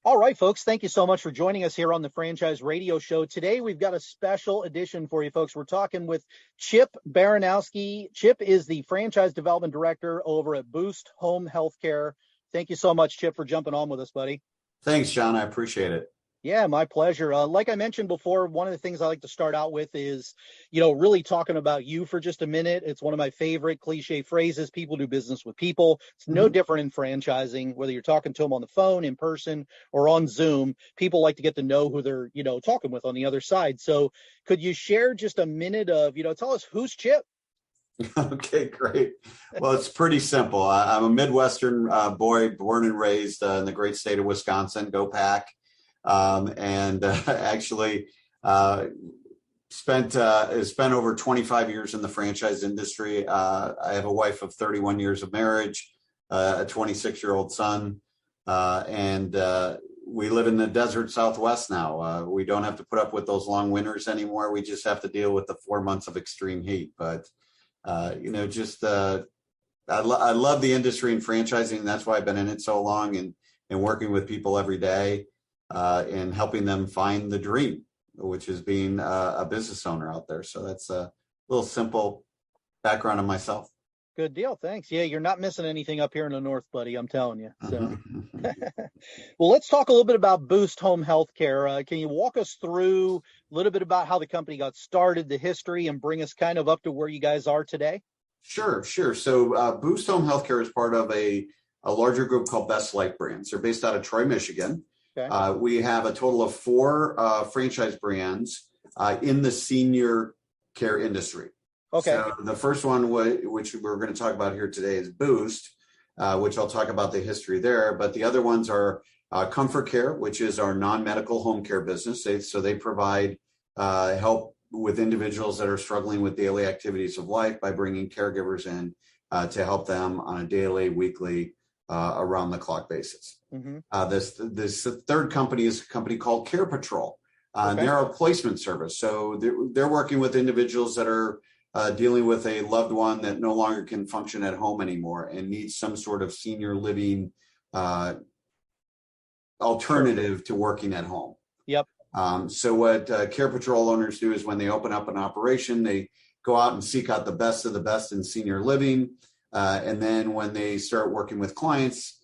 All right, folks, thank you so much for joining us here on the Franchise Radio Show. Today, we've got a special edition for you, folks. We're talking with Chip Baranowski. Chip is the Franchise Development Director over at Boost Home Healthcare. Thank you so much, Chip, for jumping on with us, buddy. Thanks, John. I appreciate it. Yeah, my pleasure. Like I mentioned before, one of the things I like to start out with is, really talking about you for just a minute. It's one of my favorite cliche phrases. People do business with people. It's no different in franchising, whether you're talking to them on the phone, in person, or on Zoom. People like to get to know who they're, talking with on the other side. So could you share just a minute of, tell us who's Chip? Okay, great. Well, it's pretty simple. I'm a Midwestern boy, born and raised in the great state of Wisconsin. Go Pack. Actually spent over 25 years in the franchise industry. I have a wife of 31 years of marriage, a 26-year-old son, and we live in the desert Southwest now. We don't have to put up with those long winters anymore. We just have to deal with the 4 months of extreme heat. But, I love the industry and franchising. That's why I've been in it so long and working with people every day. And helping them find the dream, which is being a business owner out there. So that's a little simple background on myself. Good deal. Thanks. Yeah, you're not missing anything up here in the north, buddy. I'm telling you. So, well, let's talk a little bit about Boost Home Healthcare. Can you walk us through a little bit about how the company got started, the history, and bring us kind of up to where you guys are today? Sure. So Boost Home Healthcare is part of a larger group called Best Life Brands. They're based out of Troy, Michigan. Okay. We have a total of 4 franchise brands in the senior care industry. Okay. So the first one, which we're going to talk about here today, is Boost, which I'll talk about the history there. But the other ones are Comfort Care, which is our non-medical home care business. They provide help with individuals that are struggling with daily activities of life by bringing caregivers in to help them on a daily, weekly, around the clock basis. Mm-hmm. This third company is a company called Care Patrol. Okay. They're a placement service. So they're working with individuals that are dealing with a loved one that no longer can function at home anymore and needs some sort of senior living alternative to working at home. Yep. So what Care Patrol owners do is when they open up an operation, they go out and seek out the best of the best in senior living. And then when they start working with clients,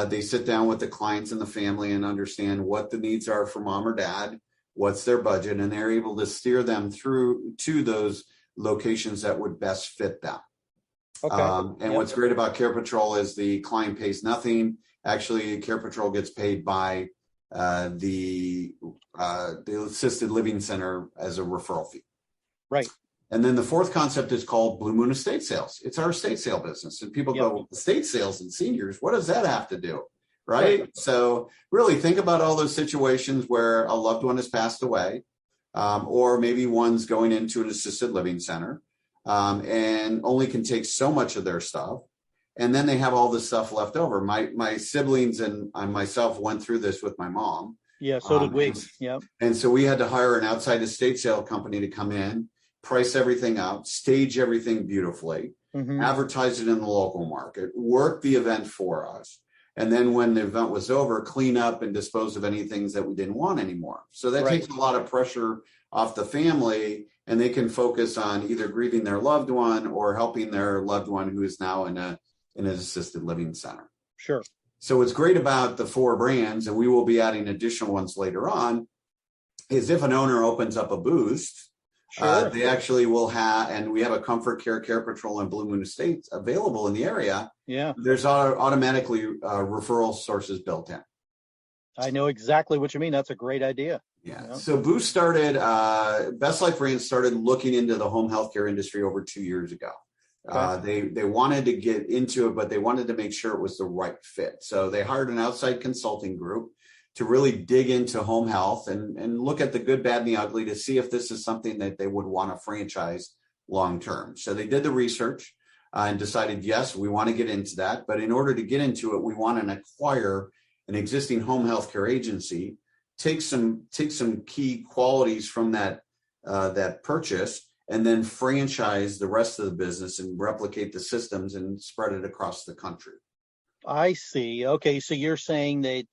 they sit down with the clients and the family and understand what the needs are for mom or dad, what's their budget, and they're able to steer them through to those locations that would best fit them. Okay. What's great about Care Patrol is the client pays nothing. Actually, Care Patrol gets paid by the assisted living center as a referral fee. Right. And then the fourth concept is called Blue Moon Estate Sales. It's our estate sale business. And people go, estate sales and seniors, what does that have to do? Right? So really think about all those situations where a loved one has passed away, or maybe one's going into an assisted living center and only can take so much of their stuff. And then they have all this stuff left over. My siblings and myself went through this with my mom. Yeah, so did we. Yeah. And so we had to hire an outside estate sale company to come in, price everything out, stage everything beautifully, advertise it in the local market, work the event for us. And then when the event was over, clean up and dispose of any things that we didn't want anymore. So that takes a lot of pressure off the family, and they can focus on either grieving their loved one or helping their loved one who is now in an assisted living center. Sure. So what's great about the 4 brands, and we will be adding additional ones later on, is if an owner opens up a Boost, they actually will have, and we have a Comfort Care, Care Patrol, and Blue Moon Estates available in the area. Yeah. There's automatically referral sources built in. I know exactly what you mean. That's a great idea. Yeah. You know? So Boost started, Best Life Brands started looking into the home healthcare industry over 2 years ago. Okay. They wanted to get into it, but they wanted to make sure it was the right fit. So they hired an outside consulting group to really dig into home health and look at the good, bad, and the ugly to see if this is something that they would want to franchise long-term. So they did the research and decided, yes, we want to get into that. But in order to get into it, we want to acquire an existing home health care agency, take some key qualities from that purchase, and then franchise the rest of the business and replicate the systems and spread it across the country. I see. Okay, so you're saying that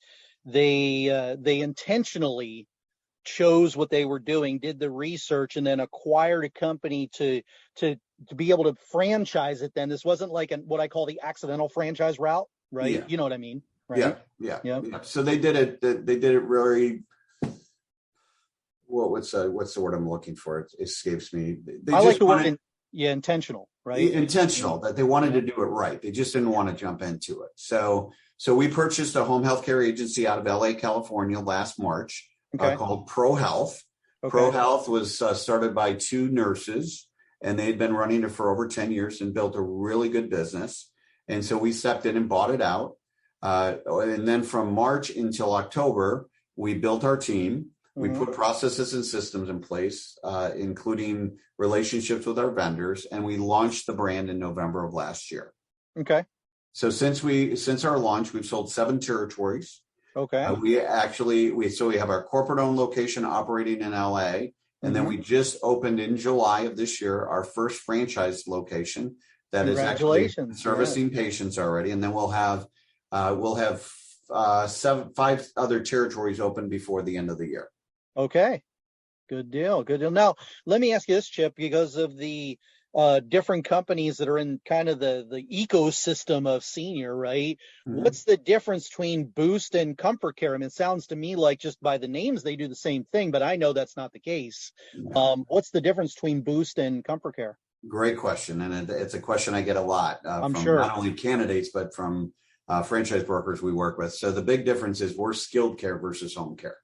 they intentionally chose what they were doing, did the research, and then acquired a company to be able to franchise it. Then this wasn't like what I call the accidental franchise route, right? Yeah. You know what I mean, Yeah, right? yeah, Yeah. yeah. So they did it. They did it really. What's the word I'm looking for? It escapes me. They I like just the wanted word intentional, right? intentional, that they wanted Yeah. to do it right. They just didn't want to jump into it. So we purchased a home healthcare agency out of LA, California last March, Okay. called Pro Health. Okay. Pro Health was started by two nurses, and they had been running it for over 10 years and built a really good business. And so we stepped in and bought it out. And then from March until October, we built our team. We put processes and systems in place, including relationships with our vendors, and we launched the brand in November of last year. Okay. So since our launch, we've sold 7 territories. Okay. We have our corporate-owned location operating in LA, and then we just opened in July of this year our first franchise location that is actually servicing patients already, and then we'll have 5 other territories open before the end of the year. Okay. Good deal. Good deal. Now, let me ask you this, Chip, because of the different companies that are in kind of the ecosystem of senior, right? What's the difference between Boost and Comfort Care? I mean, it sounds to me like just by the names, they do the same thing, but I know that's not the case. What's the difference between Boost and Comfort Care? Great question. And it's a question I get a lot from sure. not only candidates, but from franchise brokers we work with. So the big difference is we're skilled care versus home care.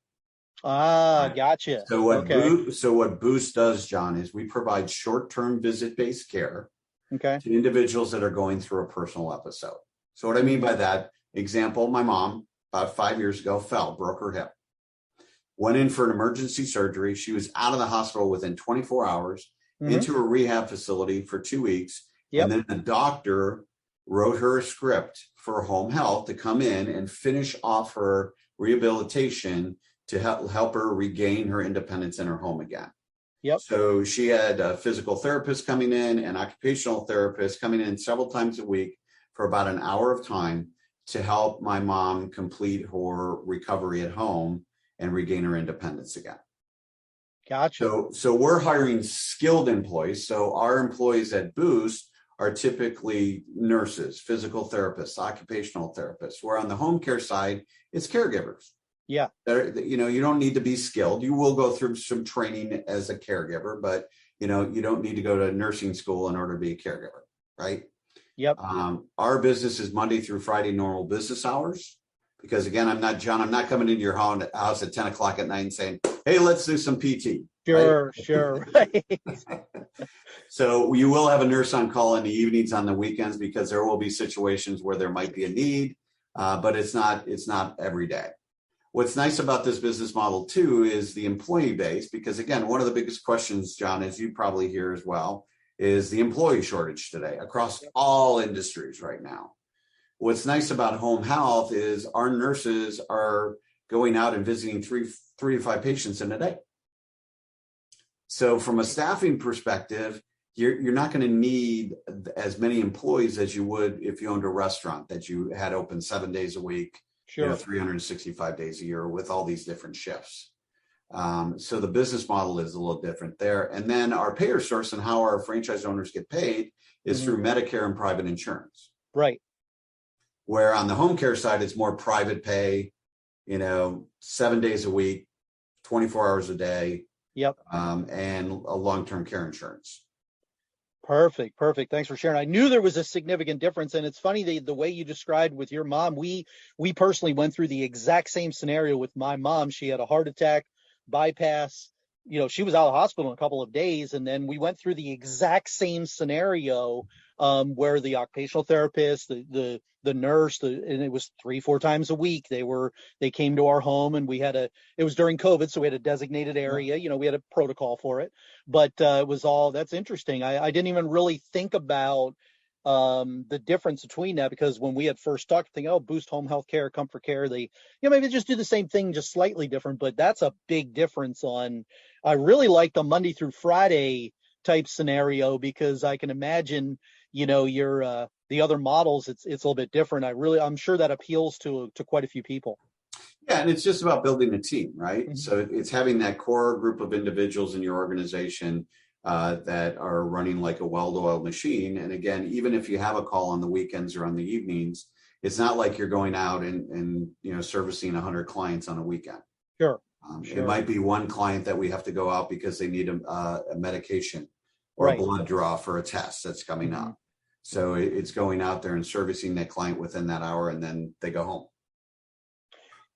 Gotcha. So what Boost does, John, is we provide short-term visit-based care to individuals that are going through a personal episode. So what I mean by that, example, my mom, about 5 years ago, broke her hip, went in for an emergency surgery. She was out of the hospital within 24 hours, into a rehab facility for 2 weeks. And then the doctor wrote her a script for home health to come in and finish off her rehabilitation to help her regain her independence in her home again. So she had a physical therapist coming in and occupational therapist coming in several times a week for about an hour of time to help my mom complete her recovery at home and regain her independence again. Gotcha. So we're hiring skilled employees. So our employees at Boost are typically nurses, physical therapists, occupational therapists, where on the home care side, it's caregivers. Yeah. You don't need to be skilled. You will go through some training as a caregiver, but you don't need to go to nursing school in order to be a caregiver, right? Yep. Our business is Monday through Friday, normal business hours. Because again, I'm not coming into your house at 10 o'clock at night and saying, hey, let's do some PT. Sure, right? sure. Right. So you will have a nurse on call in the evenings, on the weekends, because there will be situations where there might be a need, but it's not every day. What's nice about this business model too is the employee base, because again, one of the biggest questions, John, as you probably hear as well, is the employee shortage today across all industries right now. What's nice about home health is our nurses are going out and visiting three to 5 patients in a day. So from a staffing perspective, you're not going to need as many employees as you would if you owned a restaurant that you had open 7 days a week, 365 days a year with all these different shifts. So the business model is a little different there. And then our payer source and how our franchise owners get paid is through Medicare and private insurance. Right. Where on the home care side, it's more private pay, 7 days a week, 24 hours a day. Yep. And a long-term care insurance. Perfect. Thanks for sharing. I knew there was a significant difference, and it's funny the way you described with your mom. We personally went through the exact same scenario with my mom. She had a heart attack, bypass. She was out of the hospital in a couple of days, and then we went through the exact same scenario where the occupational therapist, the nurse, and it was 3-4 times a week. They came to our home, and it was during COVID, so we had a designated area. We had a protocol for it, but it was all. That's interesting. I didn't even really think about the difference between that, because when we had first talked, Boost Home Health Care, Comfort Care, they maybe just do the same thing, just slightly different, but that's a big difference. I really like the Monday through Friday type scenario, because I can imagine the other models, it's a little bit different. I'm sure that appeals to quite a few people. Yeah, and it's just about building a team, right? So it's having that core group of individuals in your organization that are running like a well-oiled machine. And again, even if you have a call on the weekends or on the evenings, it's not like you're going out and servicing 100 clients on a weekend. Sure. It might be one client that we have to go out because they need a medication or right. a blood draw for a test that's coming up. So it's going out there and servicing that client within that hour, and then they go home.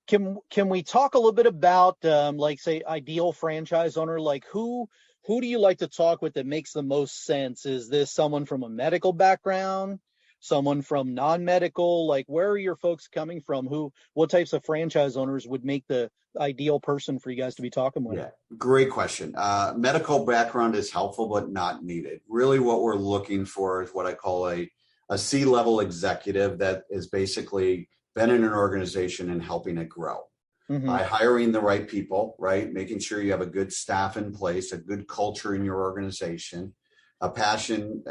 Can we talk a little bit about like, say, ideal franchise owner? Like who do you like to talk with that makes the most sense? Is this someone from a medical background, someone from non-medical? Like, where are your folks coming from? What types of franchise owners would make the ideal person for you guys to be talking with? Yeah, great question. Medical background is helpful, but not needed. Really what we're looking for is what I call a C-level executive that is basically been in an organization and helping it grow by hiring the right people, right? Making sure you have a good staff in place, a good culture in your organization, a passion,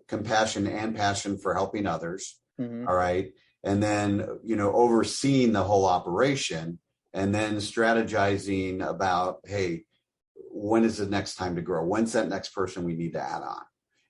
compassion and passion for helping others. All right. And then, overseeing the whole operation and then strategizing about, hey, when is the next time to grow? When's that next person we need to add on?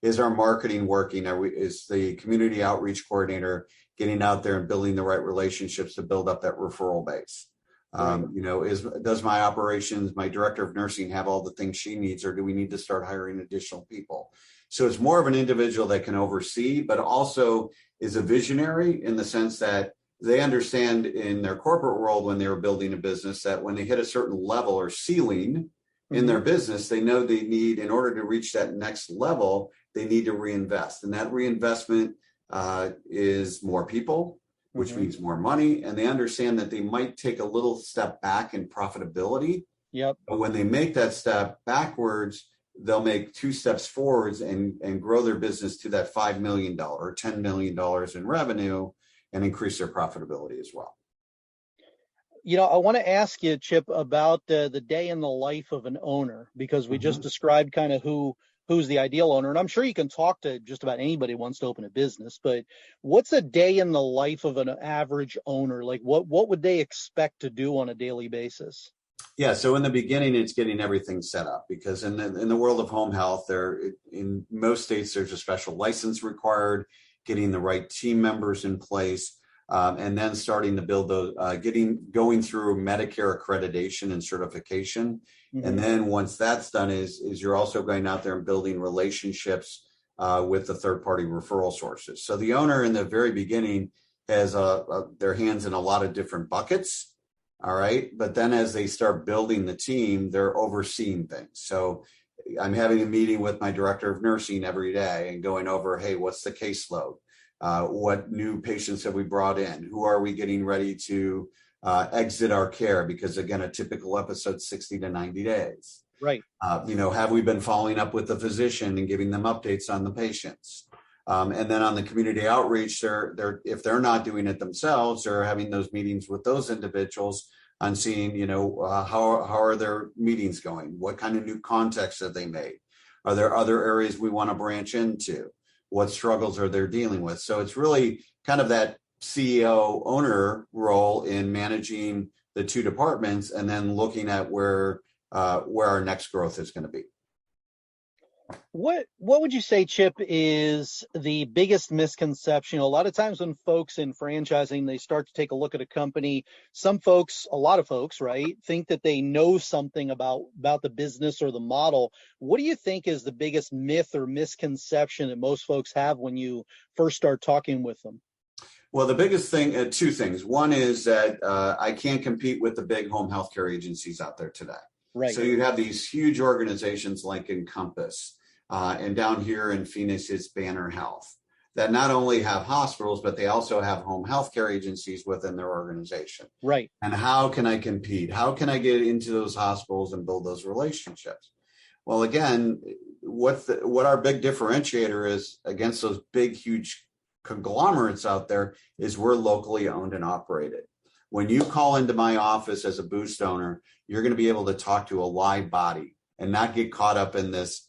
Is our marketing working? Is the community outreach coordinator getting out there and building the right relationships to build up that referral base? Does my operations, my director of nursing have all the things she needs, or do we need to start hiring additional people? So it's more of an individual that can oversee, but also is a visionary in the sense that they understand in their corporate world when they were building a business that when they hit a certain level or ceiling in their business, they know they need, in order to reach that next level, they need to reinvest. And that reinvestment is more people, which means more money. And they understand that they might take a little step back in profitability. Yep. But when they make that step backwards, they'll make 2 steps forwards and grow their business to that $5 million or $10 million in revenue and increase their profitability as well. I want to ask you, Chip, about the day in the life of an owner, because we just described kind of who's the ideal owner. And I'm sure you can talk to just about anybody who wants to open a business, but what's a day in the life of an average owner? Like what would they expect to do on a daily basis? Yeah. So in the beginning, it's getting everything set up, because in the world of home health, in most states, there's a special license required, getting the right team members in place. And then starting to build those, going through Medicare accreditation and certification. And then once that's done is you're also going out there and building relationships with the third-party referral sources. So the owner in the very beginning has their hands in a lot of different buckets. All right. But then as they start building the team, they're overseeing things. So I'm having a meeting with my director of nursing every day and going over, hey, what's the caseload? What new patients have we brought in? Who are we getting ready to exit our care? Because again, a typical episode, 60 to 90 days. Right. Have we been following up with the physician and giving them updates on the patients? And then on the community outreach, if they're not doing it themselves, they're having those meetings with those individuals on seeing, how are their meetings going? What kind of new contacts have they made? Are there other areas we want to branch into? What struggles are they dealing with? So it's really kind of that CEO owner role in managing the two departments and then looking at where our next growth is going to be. What would you say, Chip, is the biggest misconception? A lot of times when folks in franchising, they start to take a look at a company, a lot of folks, right, think that they know something about the business or the model. What do you think is the biggest myth or misconception that most folks have when you first start talking with them? Well, the biggest thing, 2 things. One is that I can't compete with the big home healthcare agencies out there today. Right. So you have these huge organizations like Encompass, and down here in Phoenix, it's Banner Health, that not only have hospitals, but they also have home healthcare agencies within their organization. Right. And how can I compete? How can I get into those hospitals and build those relationships? Well, again, what our big differentiator is against those big, huge conglomerates out there is we're locally owned and operated. When you call into my office as a Boost owner, you're going to be able to talk to a live body and not get caught up in this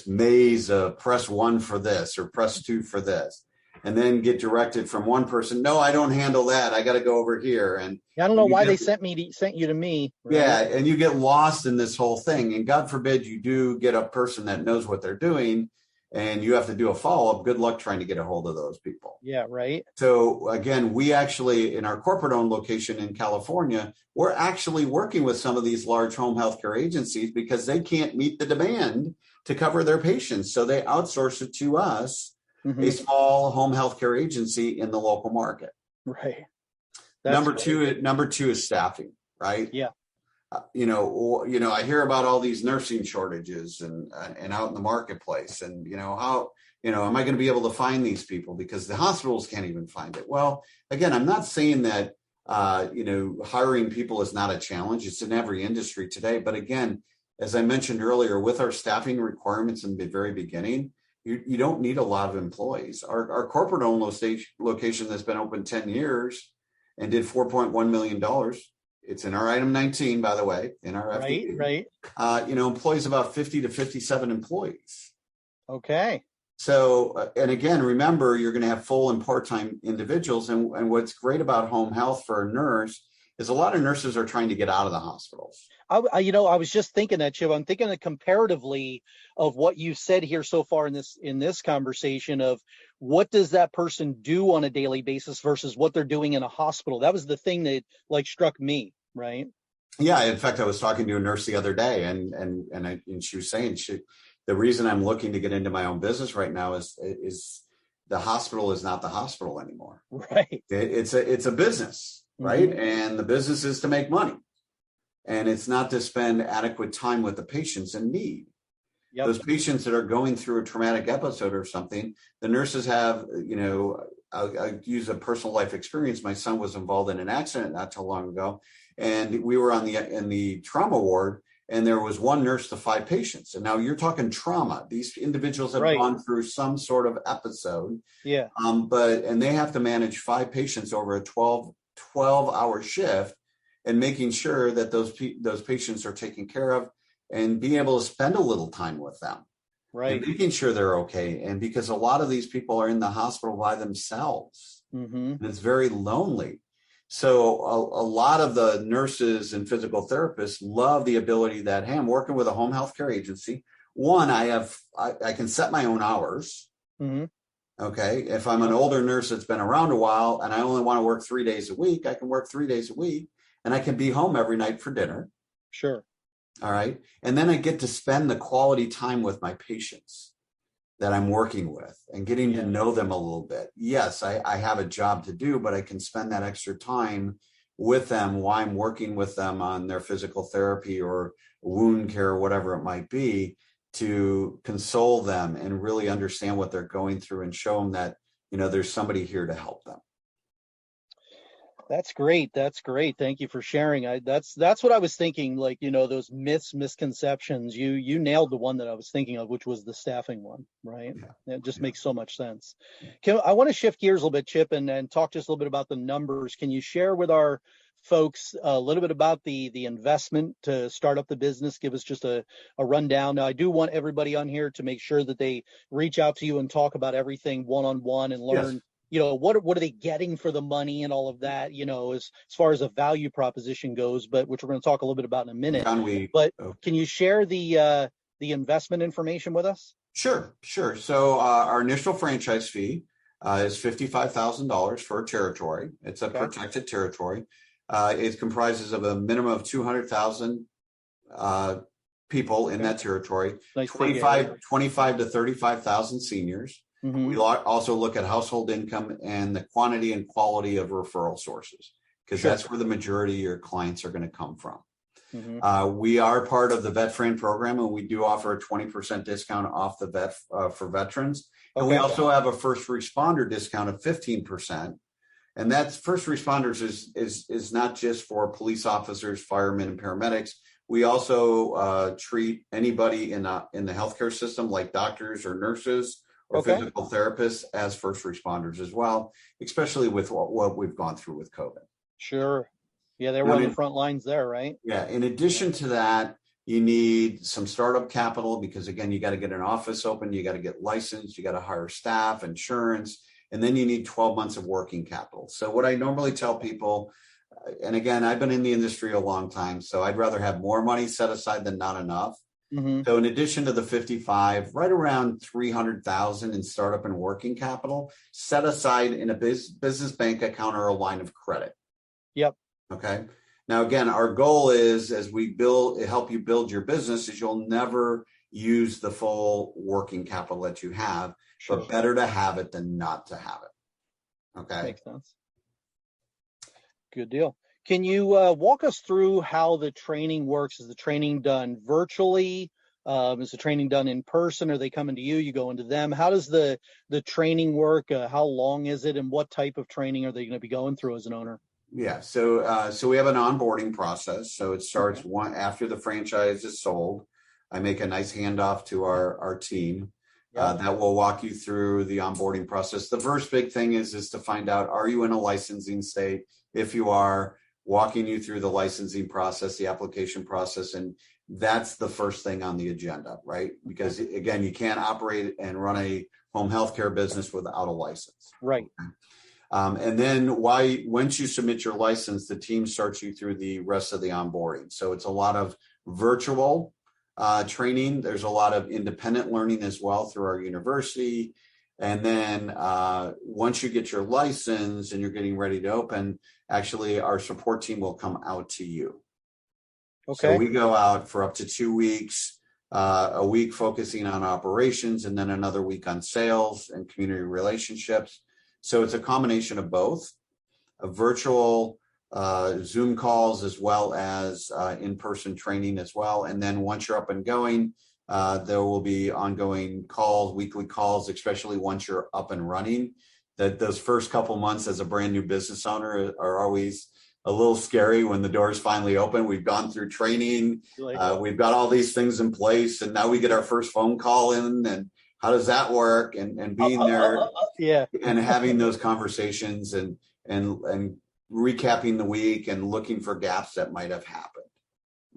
maze of press 1 for this or press 2 for this. and then get directed from one person. No, I don't handle that. I got to go over here. And I don't know why they sent you to me. Right? Yeah. And you get lost in this whole thing. And God forbid you do get a person that knows what they're doing and you have to do a follow-up. Good luck trying to get a hold of those people. Yeah. Right. So again, we actually, in our corporate owned location in California, we're actually working with some of these large home healthcare agencies because they can't meet the demand to cover their patients. So they outsource it to us, a small home healthcare agency in the local market. Right. Number two is staffing, right? Yeah. I hear about all these nursing shortages and out in the marketplace, and how am I going to be able to find these people because the hospitals can't even find it? Well, again, I'm not saying that hiring people is not a challenge. It's in every industry today, but again, as I mentioned earlier, with our staffing requirements in the very beginning, you don't need a lot of employees. Our corporate owned location that's been open 10 years and did $4.1 million. It's in our item 19, by the way, in our FDP. Right. Employs about 50 to 57 employees. Okay. So, and again, remember, you're going to have full and part-time individuals. And what's great about home health for a nurse is a lot of nurses are trying to get out of the hospitals. I was just thinking that, Chip. I'm thinking that comparatively of what you said here so far in this conversation of what does that person do on a daily basis versus what they're doing in a hospital. That was the thing that struck me, right? Yeah. In fact, I was talking to a nurse the other day, and she was saying the reason I'm looking to get into my own business right now is the hospital is not the hospital anymore. Right. It's a business, right? And the business is to make money. And it's not to spend adequate time with the patients in need. Yep. Those patients that are going through a traumatic episode or something, the nurses have, I'll use a personal life experience. My son was involved in an accident not too long ago, and we were in the trauma ward, and there was one nurse to 5 patients. And now you're talking trauma. These individuals have gone through some sort of episode. Yeah. And they have to manage 5 patients over a 12-hour shift, and making sure that those patients are taken care of and being able to spend a little time with them. Right. And making sure they're okay. And because a lot of these people are in the hospital by themselves, and it's very lonely. So a lot of the nurses and physical therapists love the ability that, hey, I'm working with a home health care agency. One, I can set my own hours. Okay. If I'm an older nurse that's been around a while and I only want to work 3 days a week, I can work 3 days a week. And I can be home every night for dinner. Sure. All right. And then I get to spend the quality time with my patients that I'm working with and getting to know them a little bit. Yes, I have a job to do, but I can spend that extra time with them while I'm working with them on their physical therapy or wound care or whatever it might be, to console them and really understand what they're going through and show them that, there's somebody here to help them. That's great. Thank you for sharing. That's what I was thinking. Those myths, misconceptions. You nailed the one that I was thinking of, which was the staffing one, right? Yeah. It just makes so much sense. I want to shift gears a little bit, Chip, and talk just a little bit about the numbers. Can you share with our folks a little bit about the investment to start up the business? Give us just a rundown. Now, I do want everybody on here to make sure that they reach out to you and talk about everything one-on-one and learn. Yes. What are they getting for the money and all of that, as far as a value proposition goes, but which we're going to talk a little bit about in a minute. Can you share the investment information with us? Sure. So our initial franchise fee is $55,000 for a territory. It's a protected territory. It comprises of a minimum of 200,000 people in that territory, nice 25 to 35,000 seniors. We also look at household income and the quantity and quality of referral sources, because that's where the majority of your clients are going to come from. We are part of the VetFran program, and we do offer a 20% discount off the vet for veterans. And we also have a first responder discount of 15%. And that's first responders is not just for police officers, firemen, and paramedics. We also treat anybody in the healthcare system, like doctors or nurses or physical therapists, as first responders as well, especially with what we've gone through with COVID. Sure. Yeah, they were on the front lines there, right? Yeah. In addition to that, you need some startup capital because, again, you got to get an office open, you got to get licensed, you got to hire staff, insurance, and then you need 12 months of working capital. So what I normally tell people, and again, I've been in the industry a long time, so I'd rather have more money set aside than not enough. Mm-hmm. So in addition to the 55, right around 300,000 in startup and working capital, set aside in a business bank account or a line of credit. Yep. Okay. Now, again, our goal is, as we help you build your business, is you'll never use the full working capital that you have, Sure. but better to have it than not to have it. Okay. Makes sense. Good deal. Can you walk us through how the training works? Is the training done virtually? Is the training done in person? Are they coming to you? You go into them? How does the training work? How long is it? And what type of training are they going to be going through as an owner? Yeah. So we have an onboarding process. So it starts after the franchise is sold. I make a nice handoff to our team that will walk you through the onboarding process. The first big thing is to find out, are you in a licensing state? If you are, walking you through the licensing process, the application process, and that's the first thing on the agenda, right? Because again, you can't operate and run a home healthcare business without a license. Right. And then once you submit your license, the team starts you through the rest of the onboarding. So it's a lot of virtual training. There's a lot of independent learning as well through our university. And then once you get your license and you're getting ready to open, actually our support team will come out to you. Okay. So we go out for up to 2 weeks, a week focusing on operations, and then another week on sales and community relationships. So it's a combination of both, a virtual Zoom calls as well as in-person training as well. And then once you're up and going, there will be ongoing calls, weekly calls, especially once you're up and running. That those first couple months as a brand new business owner are always a little scary when the doors finally open. We've gone through training. We've got all these things in place, and now we get our first phone call in, and how does that work? And being there and having those conversations and recapping the week and looking for gaps that might have happened.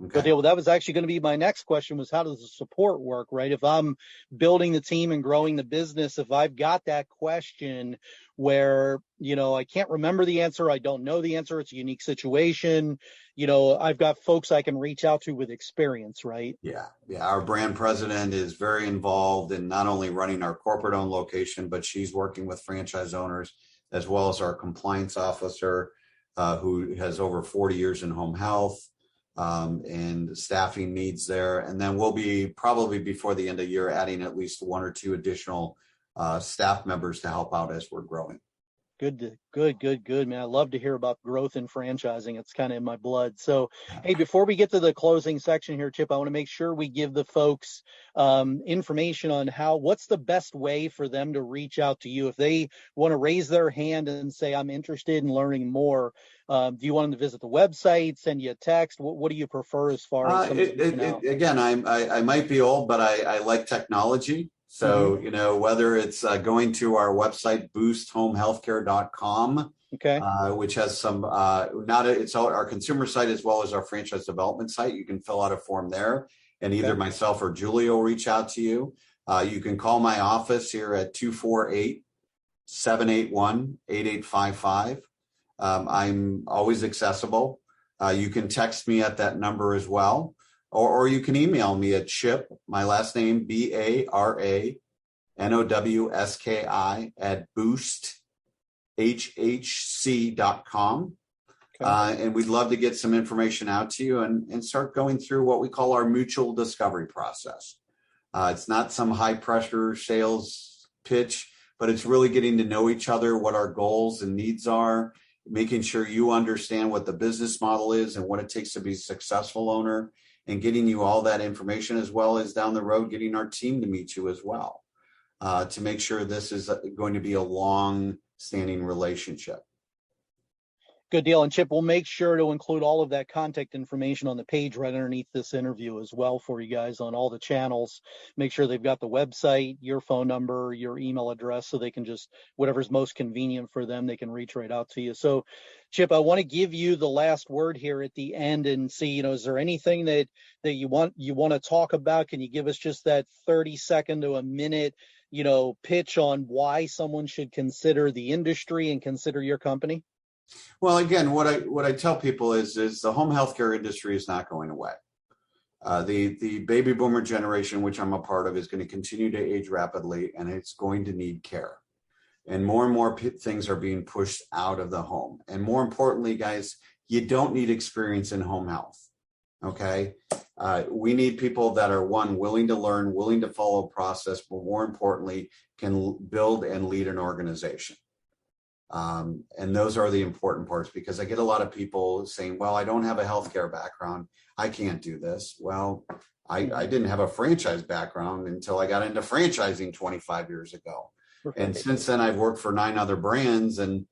Okay. Well, that was actually going to be my next question, was how does the support work, right? If I'm building the team and growing the business, if I've got that question where, I can't remember the answer, I don't know the answer, it's a unique situation, I've got folks I can reach out to with experience, right? Yeah. Our brand president is very involved in not only running our corporate owned location, but she's working with franchise owners, as well as our compliance officer, who has over 40 years in home health. And staffing needs there. And then we'll be probably before the end of the year adding at least 1 or 2 additional staff members to help out as we're growing. Good, man. I love to hear about growth in franchising. It's kind of in my blood. So, hey, before we get to the closing section here, Chip, I want to make sure we give the folks information on what's the best way for them to reach out to you if they want to raise their hand and say, I'm interested in learning more. Do you want them to visit the website, send you a text? What do you prefer as far as again, I might be old, but I like technology. So, whether it's going to our website, boosthomehealthcare.com, which has some, it's our consumer site as well as our franchise development site. You can fill out a form there, and either myself or Julie will reach out to you. You can call my office here at 248-781-8855. I'm always accessible. You can text me at that number as well. Or you can email me at Chip, my last name, BARANOWSKI at boosthhc.com. And we'd love to get some information out to you and start going through what we call our mutual discovery process. It's not some high pressure sales pitch, but it's really getting to know each other, what our goals and needs are, making sure you understand what the business model is and what it takes to be a successful owner, and getting you all that information, as well as down the road, getting our team to meet you as well, to make sure this is going to be a long-standing relationship. Good deal. And Chip, we'll make sure to include all of that contact information on the page right underneath this interview as well for you guys on all the channels. Make sure they've got the website, your phone number, your email address, so they can just, whatever's most convenient for them, they can reach right out to you. So, Chip, I want to give you the last word here at the end and see, is there anything that you want to talk about? Can you give us just that 30-second to a minute, pitch on why someone should consider the industry and consider your company? Well, again, what I tell people is the home healthcare industry is not going away. The baby boomer generation, which I'm a part of, is going to continue to age rapidly, and it's going to need care. And more things are being pushed out of the home. And more importantly, guys, you don't need experience in home health. Okay. We need people that are, one, willing to learn, willing to follow a process, but more importantly, can build and lead an organization. And those are the important parts, because I get a lot of people saying, well, I don't have a healthcare background, I can't do this. Well, I didn't have a franchise background until I got into franchising 25 years ago. And since then, I've worked for 9 other brands. And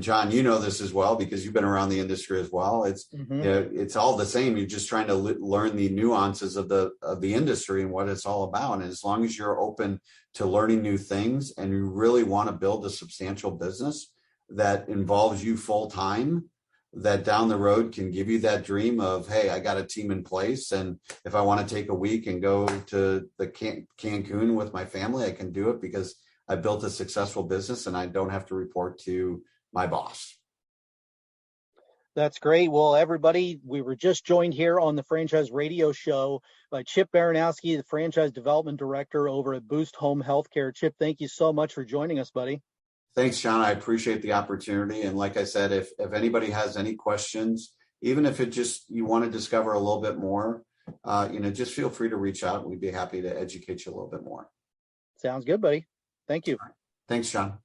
John, you know this as well, because you've been around the industry as well. It's all the same. You're just trying to learn the nuances of the industry and what it's all about. And as long as you're open to learning new things and you really want to build a substantial business that involves you full time, that down the road can give you that dream of, hey, I got a team in place, and if I want to take a week and go to the Cancun with my family, I can do it because I built a successful business and I don't have to report to my boss. That's great. Well, everybody, we were just joined here on the Franchise Radio Show by Chip Baranowski, the Franchise Development Director over at Boost Home Healthcare. Chip, thank you so much for joining us, buddy. Thanks, John. I appreciate the opportunity. And like I said, if anybody has any questions, even if it just you want to discover a little bit more, just feel free to reach out. We'd be happy to educate you a little bit more. Sounds good, buddy. Thank you. Thanks, John.